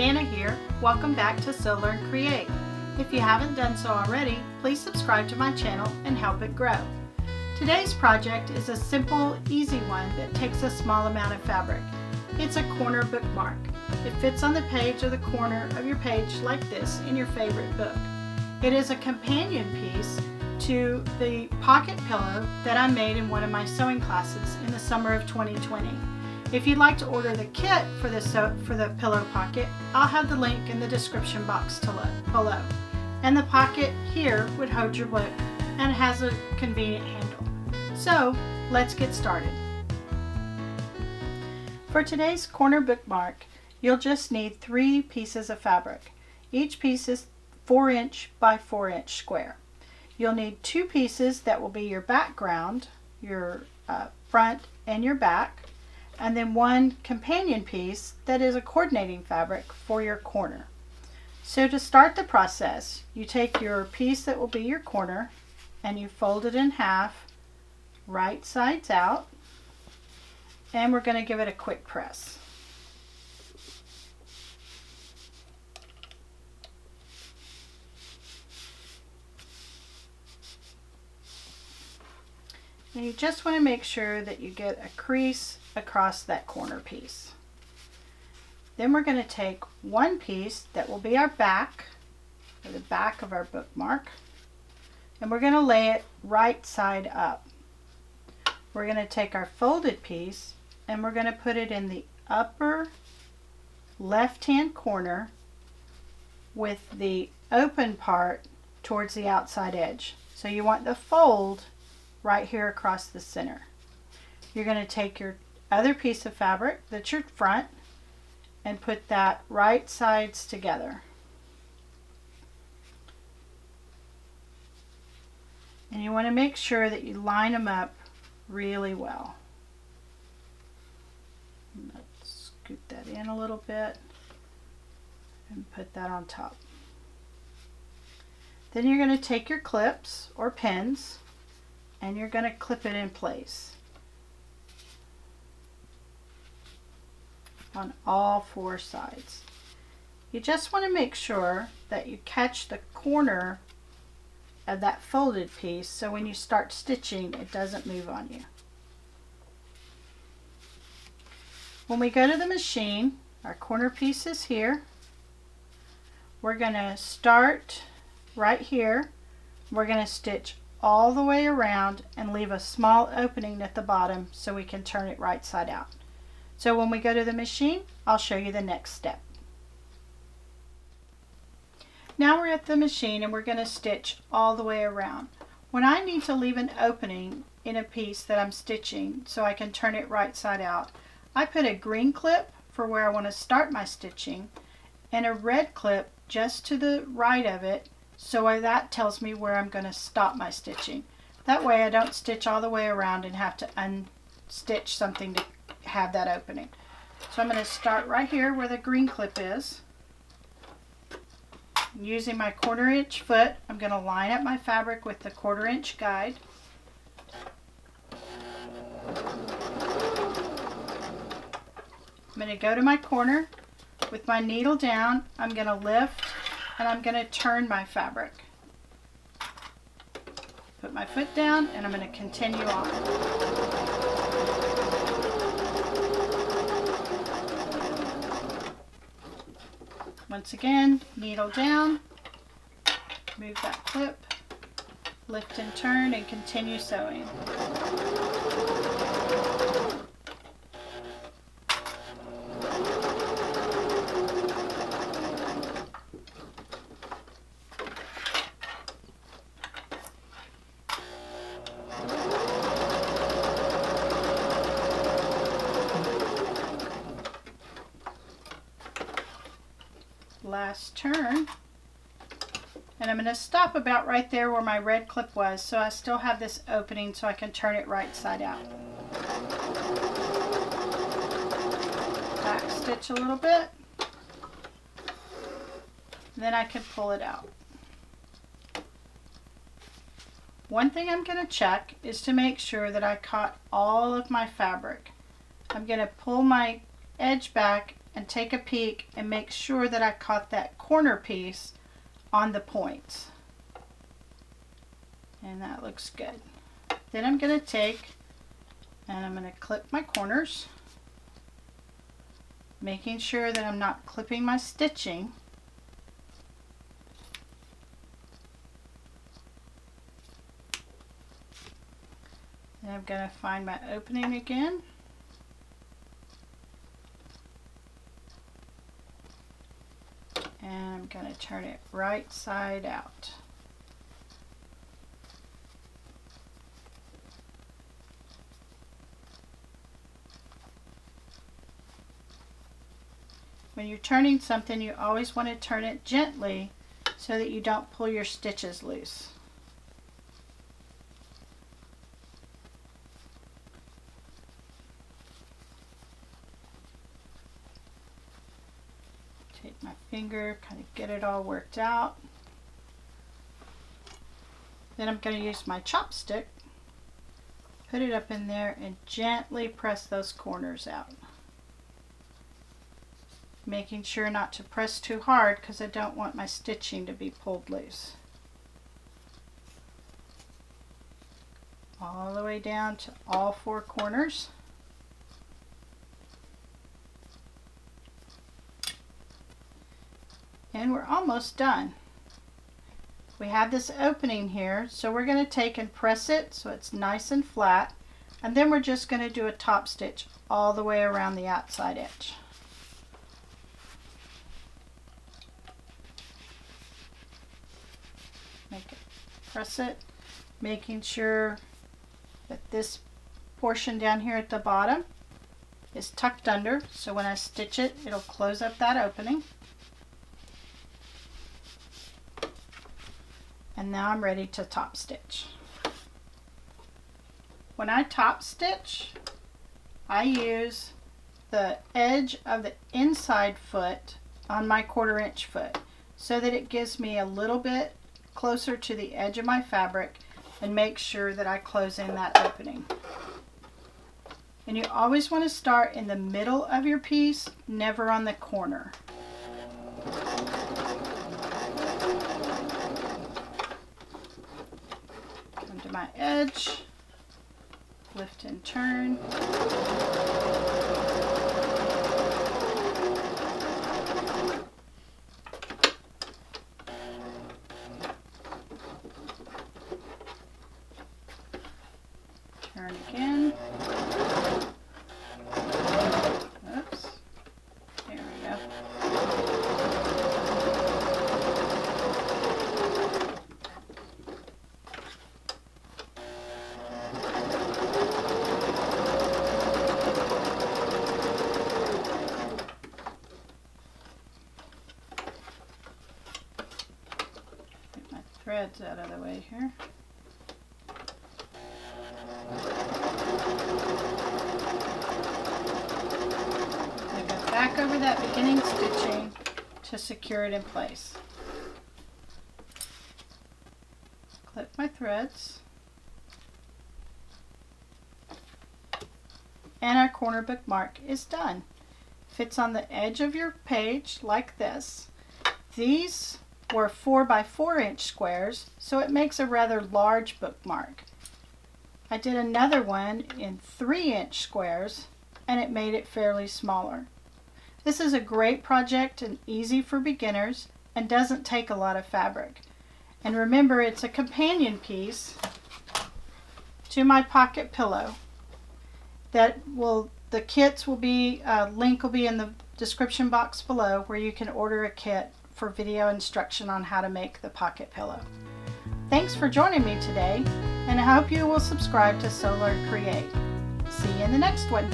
Dana here. Welcome back to Sew Learn Create. If you haven't done so already, please subscribe to my channel and help it grow. Today's project is a simple, easy one that takes a small amount of fabric. It's a corner bookmark. It fits on the page or the corner of your page like this in your favorite book. It is a companion piece to the pocket pillow that I made in one of my sewing classes in the summer of 2020. If you'd like to order the kit for the pillow pocket, I'll have the link in the description box below. And the pocket here would hold your book and has a convenient handle. So let's get started. For today's corner bookmark, you'll just need 3 pieces of fabric. Each piece is 4" by 4" square. You'll need 2 pieces that will be your background, your front and your back, and then 1 companion piece that is a coordinating fabric for your corner. So to start the process, you take your piece that will be your corner and you fold it in half, right sides out, and we're going to give it a quick press. And you just want to make sure that you get a crease across that corner piece. Then we're going to take 1 piece that will be our back, or the back of our bookmark, and we're going to lay it right side up. We're going to take our folded piece and we're going to put it in the upper left-hand corner with the open part towards the outside edge. So you want the fold right here across the center. You're going to take your other piece of fabric that's your front and put that right sides together. And you want to make sure that you line them up really well. Let's scoot that in a little bit and put that on top. Then you're going to take your clips or pins and you're going to clip it in place on all 4 sides. You just want to make sure that you catch the corner of that folded piece so when you start stitching it doesn't move on you. When we go to the machine, our corner piece is here. We're going to start right here. We're going to stitch all the way around and leave a small opening at the bottom so we can turn it right side out. So when we go to the machine, I'll show you the next step. Now we're at the machine and we're going to stitch all the way around. When I need to leave an opening in a piece that I'm stitching so I can turn it right side out, I put a green clip for where I want to start my stitching and a red clip just to the right of it so that tells me where I'm going to stop my stitching. That way I don't stitch all the way around and have to unstitch something to have that opening. So I'm going to start right here where the green clip is. Using my 1/4" foot, I'm going to line up my fabric with the 1/4" guide. I'm going to go to my corner with my needle down. I'm going to lift and I'm going to turn my fabric. Put my foot down and I'm going to continue on. Once again, needle down, move that clip, lift and turn, and continue sewing. Last turn, and I'm going to stop about right there where my red clip was so I still have this opening so I can turn it right side out. Back stitch a little bit, then I can pull it out. One thing I'm going to check is to make sure that I caught all of my fabric. I'm going to pull my edge back and take a peek and make sure that I caught that corner piece on the points. And that looks good. Then I'm going to take and I'm going to clip my corners, making sure that I'm not clipping my stitching. Then I'm going to find my opening again. And I'm going to turn it right side out. When you're turning something, you always want to turn it gently so that you don't pull your stitches loose. Take my finger, kind of get it all worked out. Then I'm going to use my chopstick, put it up in there, and gently press those corners out. Making sure not to press too hard because I don't want my stitching to be pulled loose. All the way down to all four corners. And we're almost done. We have this opening here, so we're going to take and press it so it's nice and flat, and then we're just going to do a top stitch all the way around the outside edge. Press it, making sure that this portion down here at the bottom is tucked under, so when I stitch it, it'll close up that opening. And now I'm ready to top stitch. When I top stitch, I use the edge of the inside foot on my 1/4 inch foot so that it gives me a little bit closer to the edge of my fabric and make sure that I close in that opening. And you always want to start in the middle of your piece, never on the corner. Come to my edge, lift and turn. Turn again. Oops. There we go. Get my threads out of the way here. Back over that beginning stitching to secure it in place. Clip my threads. And our corner bookmark is done. Fits on the edge of your page like this. These were 4 by 4 inch squares, so it makes a rather large bookmark. I did another one in 3 inch squares and it made it fairly smaller. This is a great project and easy for beginners and doesn't take a lot of fabric. And remember, it's a companion piece to my pocket pillow. The kits will be, link will be in the description box below where you can order a kit for video instruction on how to make the pocket pillow. Thanks for joining me today, and I hope you will subscribe to Sew Learn Create. See you in the next one.